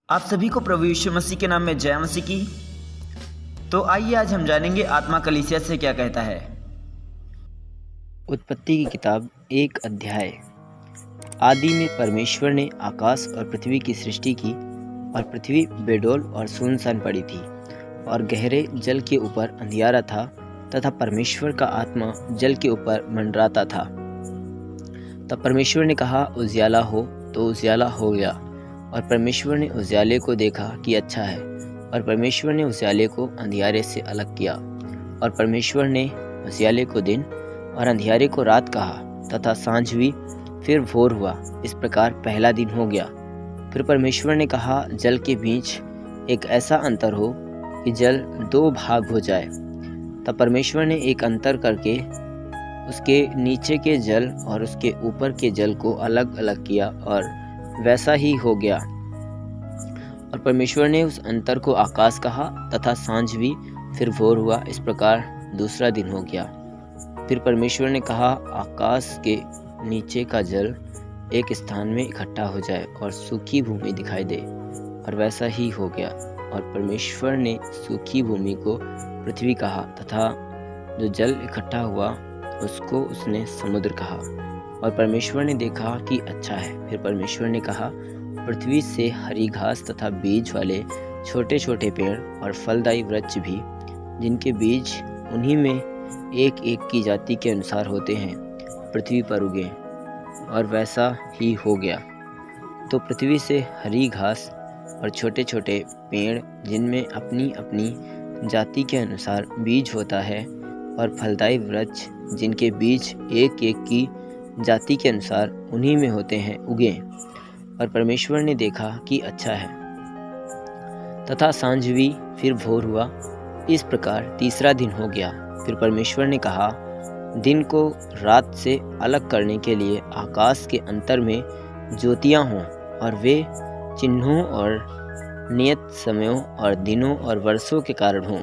आप सभी को प्रभु यीशु मसीह के नाम में जय मसीह की। तो आइए आज हम जानेंगे आत्मा कलीसिया से क्या कहता है। उत्पत्ति की किताब 1 अध्याय। आदि में परमेश्वर ने आकाश और पृथ्वी की सृष्टि की, और पृथ्वी बेडौल और सुनसान पड़ी थी, और गहरे जल के ऊपर अंधियारा था, तथा परमेश्वर का आत्मा जल के ऊपर मंडराता था। तब परमेश्वर ने कहा, उजियाला हो, तो उजियाला हो गया। और परमेश्वर ने उजियाले को देखा कि अच्छा है, और परमेश्वर ने उजियाले को अंधियारे से अलग किया। और परमेश्वर ने उजियाले को दिन और अंधियारे को रात कहा, तथा सांझ हुई, फिर भोर हुआ। इस प्रकार पहला दिन हो गया। फिर परमेश्वर ने कहा, जल के बीच एक ऐसा अंतर हो कि जल 2 भाग हो जाए। तब परमेश्वर ने एक अंतर करके उसके नीचे के जल और उसके ऊपर के जल को अलग अलग किया, और वैसा ही हो गया। और परमेश्वर ने उस अंतर को आकाश कहा, तथा सांझ हुई, फिर भोर हुआ। इस प्रकार दूसरा दिन हो गया। फिर परमेश्वर ने कहा, आकाश के नीचे का जल एक स्थान में इकट्ठा हो जाए और सूखी भूमि दिखाई दे, और वैसा ही हो गया। और परमेश्वर ने सूखी भूमि को पृथ्वी कहा, तथा जो जल इकट्ठा हुआ उसको उसने समुद्र कहा। और परमेश्वर ने देखा कि अच्छा है। फिर परमेश्वर ने कहा, पृथ्वी से हरी घास तथा बीज वाले छोटे छोटे पेड़ और फलदायी वृक्ष भी, जिनके बीज उन्हीं में एक एक की जाति के अनुसार होते हैं, पृथ्वी पर उगे, और वैसा ही हो गया। तो पृथ्वी से हरी घास और छोटे छोटे पेड़, जिनमें अपनी अपनी जाति के अनुसार बीज होता है, और फलदायी वृक्ष, जिनके बीज एक एक की जाति के अनुसार उन्हीं में होते हैं, उगे। और परमेश्वर ने देखा कि अच्छा है। तथा सांझ हुई, फिर भोर हुआ। इस प्रकार तीसरा दिन हो गया। फिर परमेश्वर ने कहा, दिन को रात से अलग करने के लिए आकाश के अंतर में ज्योतियां हों, और वे चिन्हों और नियत समयों और दिनों और वर्षों के कारण हों।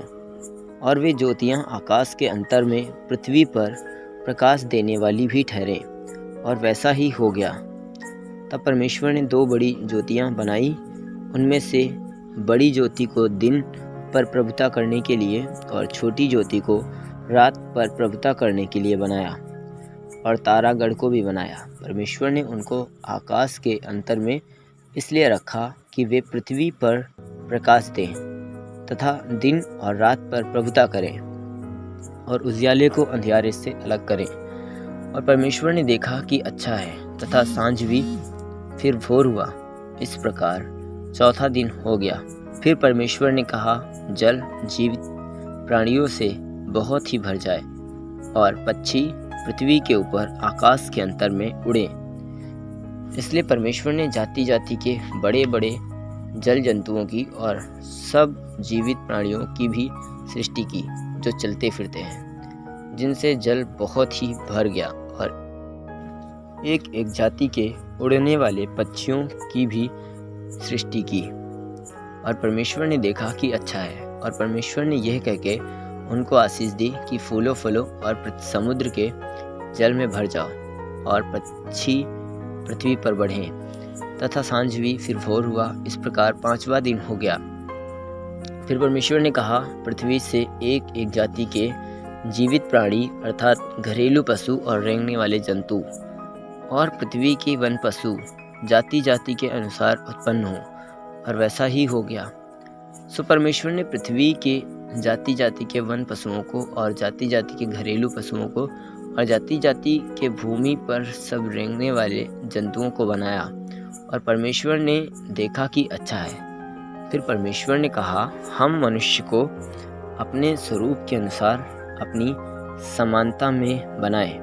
और वे ज्योतियां आकाश के अंतर में पृथ्वी पर प्रकाश देने वाली भी ठहरें, और वैसा ही हो गया। तब परमेश्वर ने 2 बड़ी ज्योतियां बनाई। उनमें से बड़ी ज्योति को दिन पर प्रभुता करने के लिए, और छोटी ज्योति को रात पर प्रभुता करने के लिए बनाया। और तारागण को भी बनाया। परमेश्वर ने उनको आकाश के अंतर में इसलिए रखा कि वे पृथ्वी पर प्रकाश दें, तथा दिन और रात पर प्रभुता करें, और उजियाले को अंधियारे से अलग करें। और परमेश्वर ने देखा कि अच्छा है। तथा सांझ हुई, फिर भोर हुआ। इस प्रकार चौथा दिन हो गया। फिर परमेश्वर ने कहा, जल जीवित प्राणियों से बहुत ही भर जाए, और पक्षी पृथ्वी के ऊपर आकाश के अंतर में उड़े। इसलिए परमेश्वर ने जाति जाति के बड़े बड़े जल जंतुओं की और सब जीवित प्राणियों की भी सृष्टि की, जो चलते फिरते हैं, जिनसे जल बहुत ही भर गया। और एक एक जाति के उड़ने वाले पक्षियों की भी सृष्टि की। और परमेश्वर ने देखा कि अच्छा है। और परमेश्वर ने यह कह के उनको आशीष दी कि फूलो फलो और समुद्र के जल में भर जाओ, और पक्षी पृथ्वी पर बढ़ें। तथा सांझ हुई, फिर भोर हुआ। इस प्रकार 5वां दिन हो गया। फिर परमेश्वर ने कहा, पृथ्वी से एक एक जाति के जीवित प्राणी, अर्थात घरेलू पशु और रेंगने वाले जंतु, और पृथ्वी के वन पशु जाति जाति के अनुसार उत्पन्न हो, और वैसा ही हो गया। सो परमेश्वर ने पृथ्वी के जाति जाति के वन पशुओं को, और जाति जाति के घरेलू पशुओं को, और जाति जाति के भूमि पर सब रेंगने वाले जंतुओं को बनाया। और परमेश्वर ने देखा कि अच्छा है। फिर परमेश्वर ने कहा, हम मनुष्य को अपने स्वरूप के अनुसार अपनी समानता में बनाएं,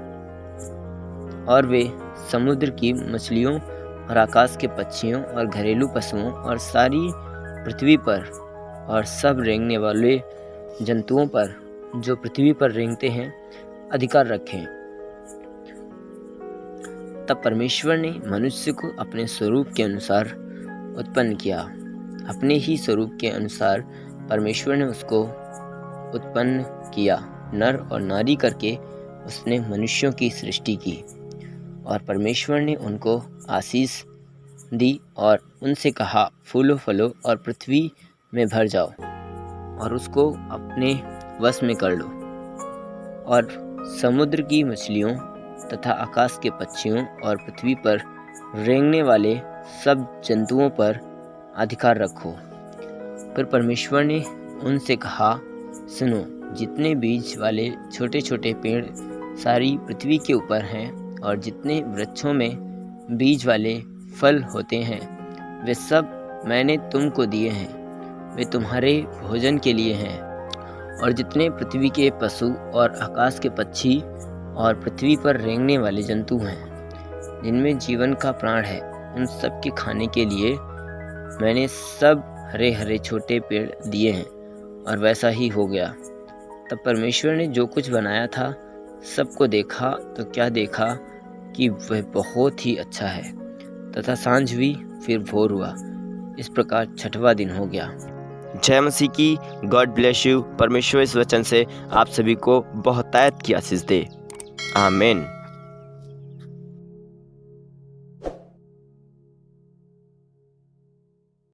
और वे समुद्र की मछलियों और आकाश के पक्षियों और घरेलू पशुओं और सारी पृथ्वी पर और सब रेंगने वाले जंतुओं पर, जो पृथ्वी पर रेंगते हैं, अधिकार रखें। तब परमेश्वर ने मनुष्य को अपने स्वरूप के अनुसार उत्पन्न किया। अपने ही स्वरूप के अनुसार परमेश्वर ने उसको उत्पन्न किया। नर और नारी करके उसने मनुष्यों की सृष्टि की। और परमेश्वर ने उनको आशीष दी और उनसे कहा, फूलो फलो और पृथ्वी में भर जाओ और उसको अपने वश में कर लो, और समुद्र की मछलियों तथा आकाश के पक्षियों और पृथ्वी पर रेंगने वाले सब जंतुओं पर अधिकार रखो। फिर परमेश्वर ने उनसे कहा, सुनो, जितने बीज वाले छोटे छोटे पेड़ सारी पृथ्वी के ऊपर हैं और जितने वृक्षों में बीज वाले फल होते हैं, वे सब मैंने तुमको दिए हैं, वे तुम्हारे भोजन के लिए हैं। और जितने पृथ्वी के पशु और आकाश के पक्षी और पृथ्वी पर रेंगने वाले जंतु हैं, जिनमें जीवन का प्राण है, उन सब के खाने के लिए मैंने सब हरे हरे छोटे पेड़ दिए हैं। और वैसा ही हो गया। तब परमेश्वर ने जो कुछ बनाया था सबको देखा, तो क्या देखा कि वह बहुत ही अच्छा है। तथा सांझ हुई, फिर भोर हुआ। इस प्रकार 6वां दिन हो गया। जय मसीह की। God bless you. परमेश्वर इस वचन से आप सभी को बहुतायत की आशीष दे। आमीन।